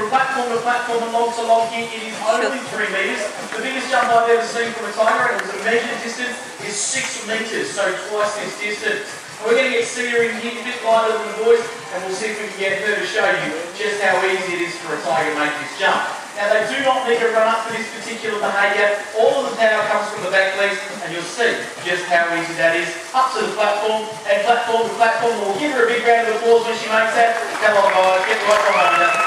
from platform to platform and log to log here, it is only 3 metres. The biggest jump I've ever seen from a tiger, and it was a measured distance, is 6 metres, so twice this distance. And we're going to get Sia in here, a bit lighter than the boys, and we'll see if we can get her to show you just how easy it is for a tiger to make this jump. Now they do not need to run up for this particular behaviour. All of the power comes from the back legs, and you'll see just how easy that is. Up to the platform, and platform to platform. We'll give her a big round of applause when she makes that. Come on guys, get right from over there.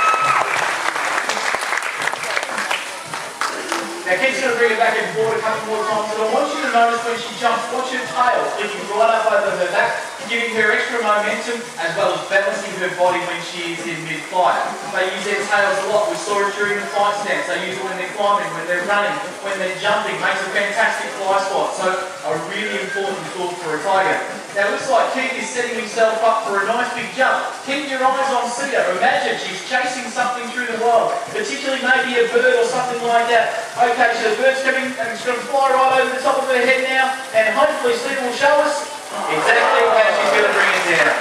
Now Ken's going to bring it back and forward a couple more times, and I want you to notice when she jumps, watch her tail flicking right up over her back, giving her extra momentum as well as balancing her body when she is in mid-flight. They use their tails a lot. We saw it during the flight stance. They use it when they're climbing, when they're running, when they're jumping. Makes a fantastic fly spot. So a really important tool for a tiger. Now it looks like Keith is setting himself up for a nice big jump. Keep your eyes on Sia. Imagine she's chasing something through the wild, particularly maybe a bird or something like that. Okay, so the bird's coming and it's going to fly right over the top of her head now, and hopefully Sia will show us exactly how she's going to bring it down.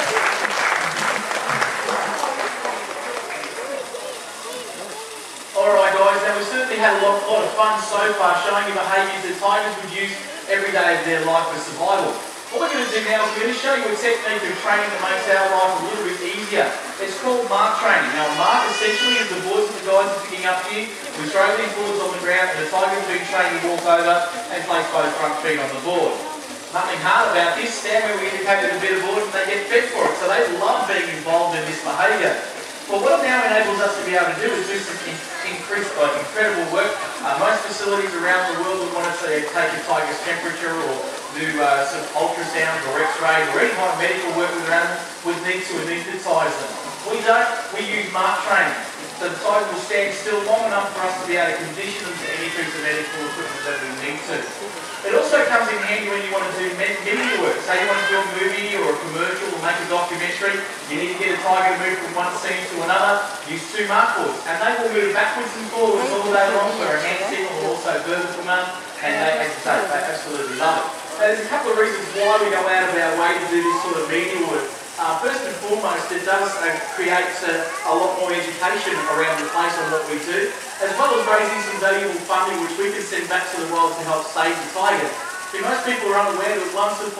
Alright guys, now we've certainly had a lot of fun so far showing you behaviours that tigers would use every day of their life for survival. What we're going to do now is we're going to show you a technique of training that makes our life a little bit easier. It's called mark training. Now mark essentially is the boards that the guys are picking up here. We throw these boards on the ground and the tiger's being trained to walk over and place both front feet on the board. Nothing hard about this. Stand where we indicated a bit of board and they get fed for it. So they love being involved in this behaviour. Well, what it now enables us to be able to do is do some incredible work. Most facilities around the world would want us to take a tiger's temperature or do some ultrasounds or x-rays or any kind of medical work with their animal would need to anaesthetise them. We don't. We use mark training. So the tiger will stand still long enough for us to be able to condition them to any piece of medical equipment that we need to. It also comes in handy when you want to do media work. Say you want to do a movie or a commercial or make a documentary, you need to get a tiger to move from one scene to another, use 2 mark boards. And they will move backwards and forwards all day long for a hand signal or also verbal command, and they, as I say, they absolutely love it. Now, there's a couple of reasons why we go out of our way to do this sort of media work. First and foremost, it does create a lot more education around the place on what we do, as well as raising some valuable funding which we can send back to the wild to help save the tiger. See, most people are unaware that 1 to 5